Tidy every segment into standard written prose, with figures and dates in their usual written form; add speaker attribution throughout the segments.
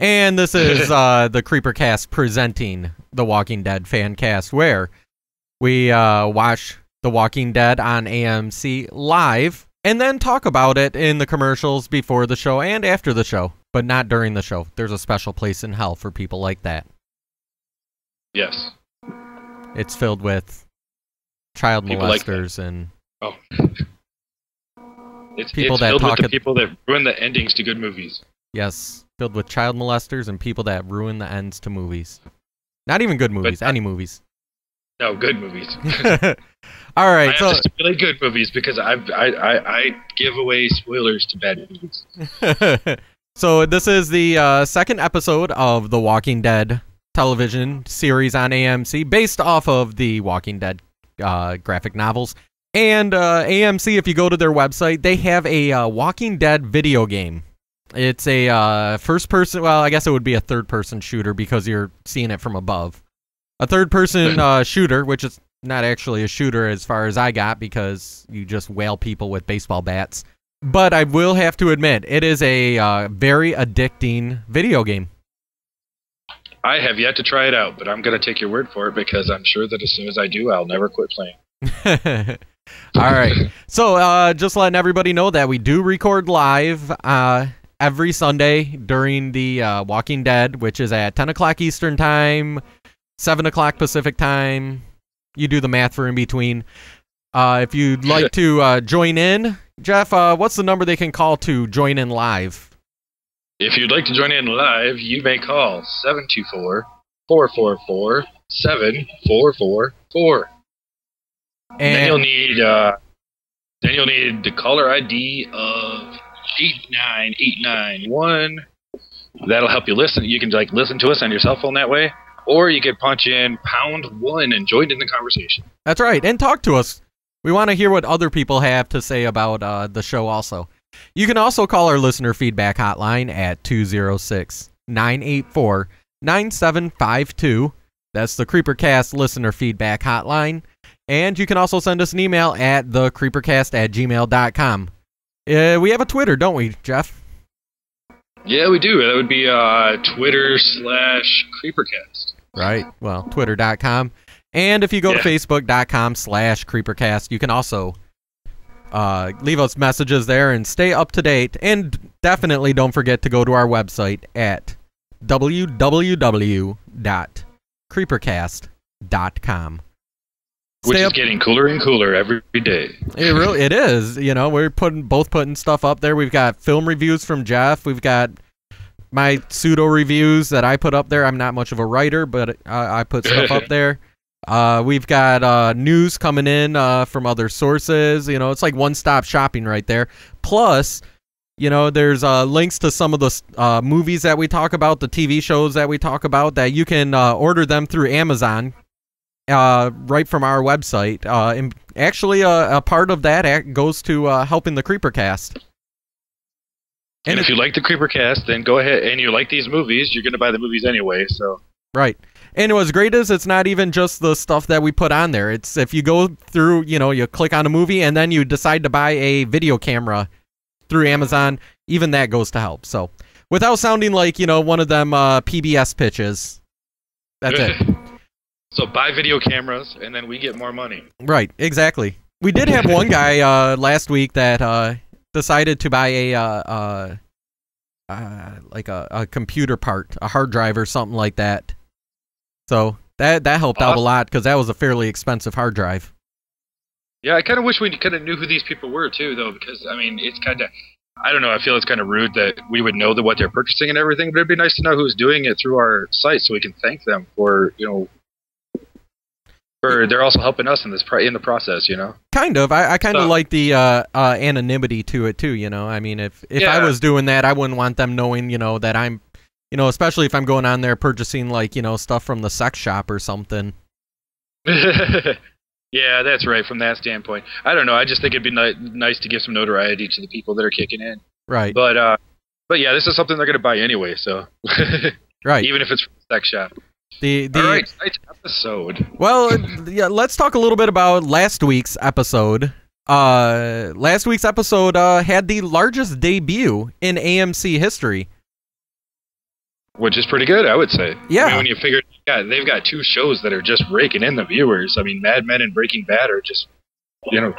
Speaker 1: And this is the Creepercast presenting the Walking Dead fan cast, where we watch The Walking Dead on AMC live and then talk about it in the commercials before the show and after the show, but not during the show. There's a special place in hell for people like that.
Speaker 2: Yes.
Speaker 1: It's filled with child people molesters and
Speaker 2: it's
Speaker 1: people
Speaker 2: that filled with the people that ruin the endings to good movies.
Speaker 1: Yes, filled with child molesters and people that ruin the ends to movies. Not even good movies, any movies. No,
Speaker 2: good movies.
Speaker 1: All right,
Speaker 2: I have to stipulate good movies because I give away spoilers to bad movies.
Speaker 1: So this is the second episode of The Walking Dead television series on AMC, based off of the Walking Dead graphic novels. And AMC, if you go to their website, they have a Walking Dead video game. It's a first-person, well, I guess it would be a third-person shooter because you're seeing it from above. A third-person shooter, which is not actually a shooter as far as I got because you just whale people with baseball bats. But I will have to admit, it is a very addicting video game.
Speaker 2: I have yet to try it out, but I'm going to take your word for it because I'm sure that as soon as I do, I'll never quit playing.
Speaker 1: All right. So just letting everybody know that we do record live every Sunday during the Walking Dead, which is at 10 o'clock Eastern Time, 7 o'clock Pacific Time. You do the math for in between. If you'd like to join in, Jeff, what's the number they can call to join in live?
Speaker 2: If you'd like to join in live, you may call 724-444-7444. And then you'll need the caller ID of 89891. That'll help you listen. You can listen to us on your cell phone that way, or you can punch in #1 and join in the conversation.
Speaker 1: That's right, and talk to us. We want to hear what other people have to say about the show also. You can also call our listener feedback hotline at 206-984-9752. That's the Creepercast listener feedback hotline. And you can also send us an email at thecreepercast@gmail.com. We have a Twitter, don't we, Jeff?
Speaker 2: Yeah, we do. That would be Twitter/Creepercast.
Speaker 1: Right. Well, twitter.com. And if you go to facebook.com/Creepercast, you can also leave us messages there and stay up to date. And definitely don't forget to go to our website at www.creepercast.com.
Speaker 2: Which is getting cooler and cooler every day.
Speaker 1: It is. You know, we're both putting stuff up there. We've got film reviews from Jeff. We've got my pseudo reviews that I put up there. I'm not much of a writer, but I put stuff up there. We've got news coming in from other sources. You know, it's like one-stop shopping right there. Plus, you know, there's links to some of the movies that we talk about, the TV shows that we talk about, that you can order them through Amazon right from our website. And actually, a part of that goes to helping the Creepercast.
Speaker 2: And if you like the Creepercast, then go ahead, and you like these movies, you're going to buy the movies anyway, so...
Speaker 1: Right. And what's great is it's not even just the stuff that we put on there. It's if you go through, you know, you click on a movie and then you decide to buy a video camera through Amazon, even that goes to help. So without sounding like, you know, one of them PBS pitches, that's it.
Speaker 2: So buy video cameras and then we get more money.
Speaker 1: Right, exactly. We did have one guy last week that decided to buy a computer part, a hard drive or something like that. So that helped out a lot because that was a fairly expensive hard drive.
Speaker 2: Yeah, I kind of wish we kind of knew who these people were too, though, because I mean, it's kind of, I don't know, I feel it's kind of rude that we would know what they're purchasing and everything, but it'd be nice to know who's doing it through our site so we can thank them for, you know, they're also helping us in the process, you know.
Speaker 1: Kind of. I kind of like the anonymity to it too, you know. I mean, if I was doing that, I wouldn't want them knowing, you know, that I'm, you know, especially if I'm going on there purchasing, like, you know, stuff from the sex shop or something.
Speaker 2: Yeah, that's right. From that standpoint, I don't know. I just think it'd be nice to give some notoriety to the people that are kicking in.
Speaker 1: Right.
Speaker 2: But yeah, this is something they're going to buy anyway. So.
Speaker 1: Right.
Speaker 2: Even if it's from the sex shop.
Speaker 1: All
Speaker 2: right, tonight's episode.
Speaker 1: Well, yeah, let's talk a little bit about last week's episode. Last week's episode had the largest debut in AMC history.
Speaker 2: which is pretty good, I would say.
Speaker 1: Yeah.
Speaker 2: I mean, when you figure, they've got 2 shows that are just raking in the viewers. I mean, Mad Men and Breaking Bad are just,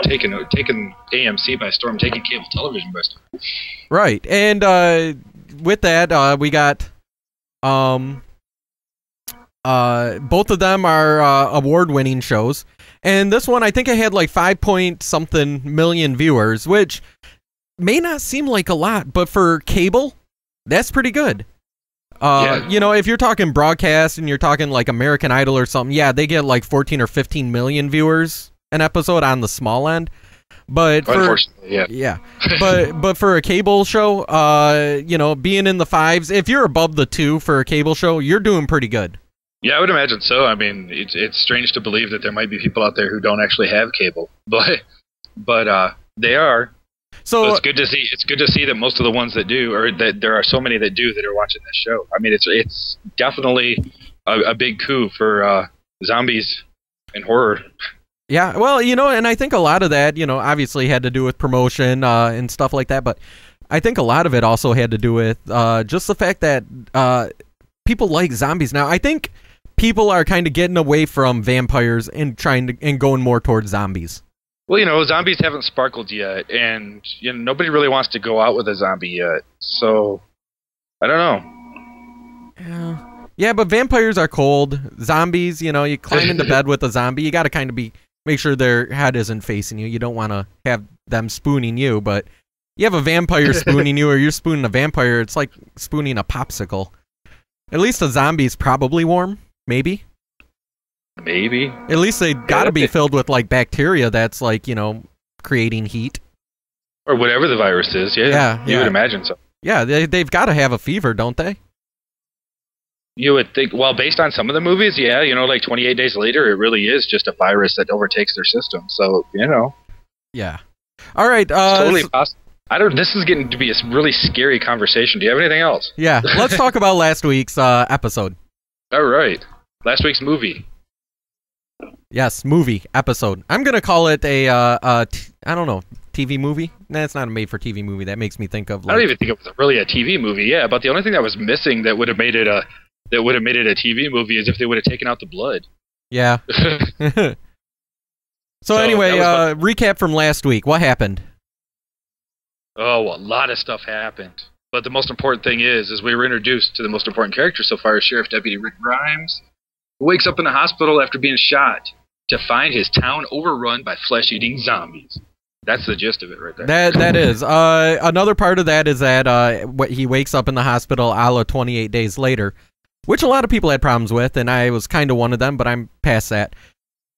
Speaker 2: taking AMC by storm, taking cable television by storm.
Speaker 1: Right, and with that, we got both of them are award-winning shows, and this one I think it had like 5-point-something million viewers, which may not seem like a lot, but for cable, that's pretty good. If you're talking broadcast and you're talking like American Idol or something, yeah, they get like 14 or 15 million viewers an episode on the small end. But but for a cable show, being in the 5s, if you're above the 2 for a cable show, you're doing pretty good.
Speaker 2: Yeah, I would imagine so. I mean, it's strange to believe that there might be people out there who don't actually have cable, but they are. So it's good to see. It's good to see that most of the ones that do, or that there are so many that do, that are watching this show. I mean, it's definitely a big coup for zombies and horror.
Speaker 1: Yeah, well, and I think a lot of that, obviously had to do with promotion and stuff like that, but I think a lot of it also had to do with just the fact that people like zombies now. I think people are kind of getting away from vampires and going more towards zombies.
Speaker 2: Well, zombies haven't sparkled yet, and nobody really wants to go out with a zombie yet. So, I don't know.
Speaker 1: Yeah, but vampires are cold. Zombies, you climb into bed with a zombie. You got to kind of make sure their head isn't facing you. You don't want to have them spooning you, but you have a vampire spooning you, or you're spooning a vampire. It's like spooning a popsicle. At least a zombie's probably warm, maybe.
Speaker 2: Maybe.
Speaker 1: At least they got to be filled with like bacteria that's like, creating heat.
Speaker 2: Or whatever the virus is. Yeah. You would imagine so.
Speaker 1: Yeah, they've got to have a fever, don't they?
Speaker 2: You would think, well, based on some of the movies, yeah, like 28 Days Later, it really is just a virus that overtakes their system. So,
Speaker 1: Yeah. All right.
Speaker 2: Totally possible. This is getting to be a really scary conversation. Do you have anything else?
Speaker 1: Yeah. Let's talk about last week's episode.
Speaker 2: All right. Last week's movie.
Speaker 1: Yes, movie episode. I'm gonna call it I don't know, TV movie. Nah, it's not a made-for-TV movie. That makes me think of.
Speaker 2: I don't even think it was really a TV movie. Yeah, but the only thing that was missing that would have made it a TV movie is if they would have taken out the blood.
Speaker 1: Yeah. So anyway, recap from last week. What happened?
Speaker 2: Oh, a lot of stuff happened. But the most important thing is we were introduced to the most important character so far, Sheriff Deputy Rick Grimes, who wakes up in the hospital after being shot to find his town overrun by flesh-eating zombies. That's the gist of it right there.
Speaker 1: That is. Another part of that is that he wakes up in the hospital a la 28 Days Later, which a lot of people had problems with, and I was kind of one of them, but I'm past that.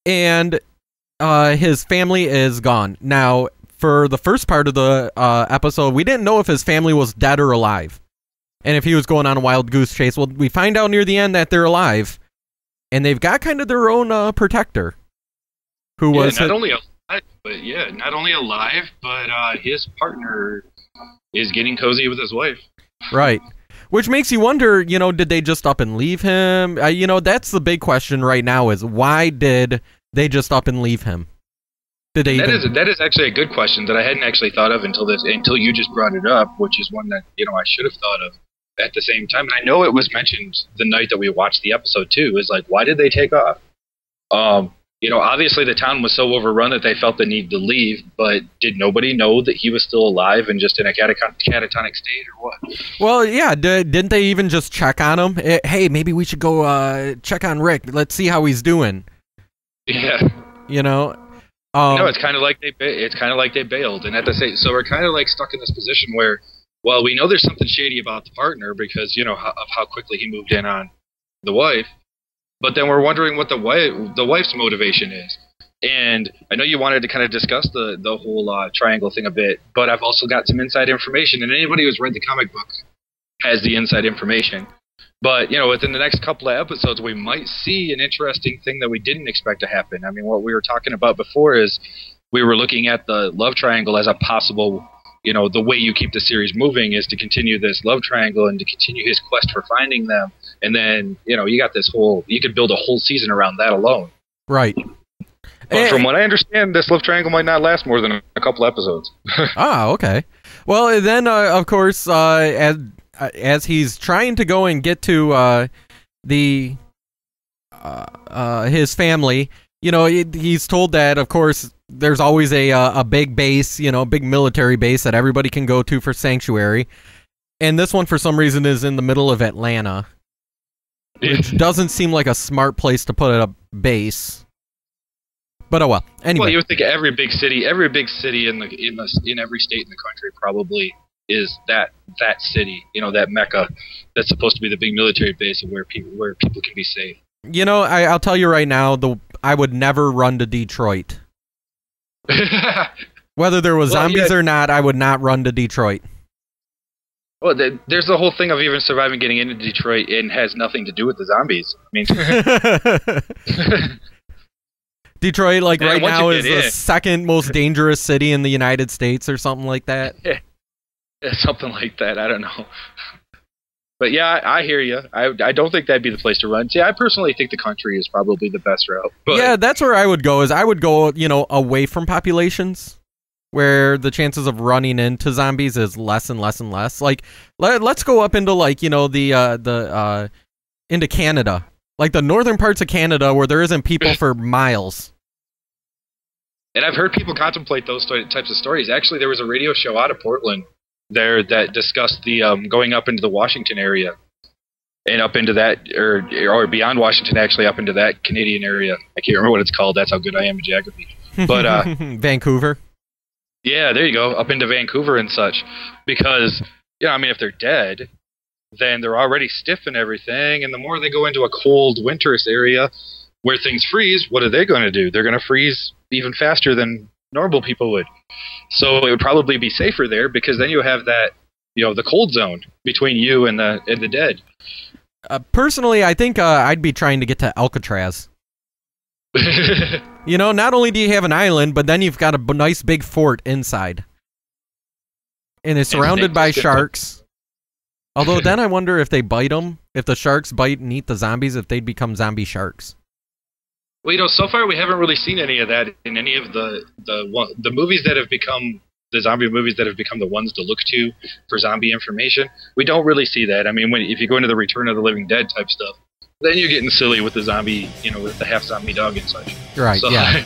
Speaker 1: And his family is gone. Now, for the first part of the episode, we didn't know if his family was dead or alive, and if he was going on a wild goose chase. Well, we find out near the end that they're alive. And they've got kind of their own protector, who was
Speaker 2: not only alive, but his partner is getting cozy with his wife.
Speaker 1: Right, which makes you wonder. Did they just up and leave him? That's the big question right now: is why did they just up and leave him? Did they?
Speaker 2: That is actually a good question that I hadn't actually thought of until you just brought it up, which is one that I should have thought of. At the same time, and I know it was mentioned the night that we watched the episode too, is like, why did they take off? Obviously the town was so overrun that they felt the need to leave, but did nobody know that he was still alive and just in a catatonic state or what?
Speaker 1: Well, yeah, didn't they even just check on him? Hey, maybe we should go check on Rick. Let's see how he's doing.
Speaker 2: Yeah.
Speaker 1: It's
Speaker 2: kind of like they bailed, and at the same, so we're kind of like stuck in this position where, well, we know there's something shady about the partner because, of how quickly he moved in on the wife. But then we're wondering what the wife's motivation is. And I know you wanted to kind of discuss the whole triangle thing a bit, but I've also got some inside information. And anybody who's read the comic book has the inside information. But, within the next couple of episodes, we might see an interesting thing that we didn't expect to happen. I mean, what we were talking about before is we were looking at the love triangle as a possible... the way you keep the series moving is to continue this love triangle and to continue his quest for finding them. And then, you got this you could build a whole season around that alone.
Speaker 1: Right.
Speaker 2: But from what I understand, this love triangle might not last more than a couple episodes.
Speaker 1: Okay. Well, then, of course, as he's trying to go and get to the his family, you know, he's told that, of course, there's always a big base, you know, big military base that everybody can go to for sanctuary. And this one, for some reason, is in the middle of Atlanta, which doesn't seem like a smart place to put a base. But oh well. Anyway,
Speaker 2: well, you would think every big city in every state in the country probably is that city, you know, that mecca that's supposed to be the big military base of where people can be safe.
Speaker 1: You know, I'll tell you right now, I would never run to Detroit. Whether there was zombies or not, I would not run to Detroit.
Speaker 2: Well, there's the whole thing of even surviving getting into Detroit, and has nothing to do with the zombies. I mean,
Speaker 1: Detroit, like right now, is the second most dangerous city in the United States, or something like that.
Speaker 2: Yeah, something like that. I don't know. But yeah, I hear you. I don't think that'd be the place to run. See, I personally think the country is probably the best route. But
Speaker 1: yeah, that's where I would go. I would go, you know, away from populations, where the chances of running into zombies is less and less and less. Like, let's go up into, like, you know, into Canada, like the northern parts of Canada, where there isn't people for miles.
Speaker 2: And I've heard people contemplate those types of stories. Actually, there was a radio show out of Portland there that discussed the going up into the Washington area, and up into that, or beyond Washington, actually up into that Canadian area. I can't remember what it's called. That's how good I am in geography. But
Speaker 1: Vancouver.
Speaker 2: Yeah, there you go. Up into Vancouver and such. Because, yeah, I mean, if they're dead, then they're already stiff and everything. And the more they go into a cold, winterous area where things freeze, what are they going to do? They're going to freeze even faster than normal people would. So it would probably be safer there, because then you have that, you know, the cold zone between you and the dead.
Speaker 1: Personally, I think I'd be trying to get to Alcatraz. You know, not only do you have an island, but then you've got a nice big fort inside. And it's surrounded by sharks. Although then I wonder if they bite them, if the sharks bite and eat the zombies, if they'd become zombie sharks.
Speaker 2: Well, you know, so far we haven't really seen any of that in any of the movies that have become the zombie movies that have become the ones to look to for zombie information. We don't really see that. I mean, if you go into the Return of the Living Dead type stuff, then you're getting silly with the zombie, you know, with the half zombie dog and such.
Speaker 1: Right,
Speaker 2: so,
Speaker 1: yeah.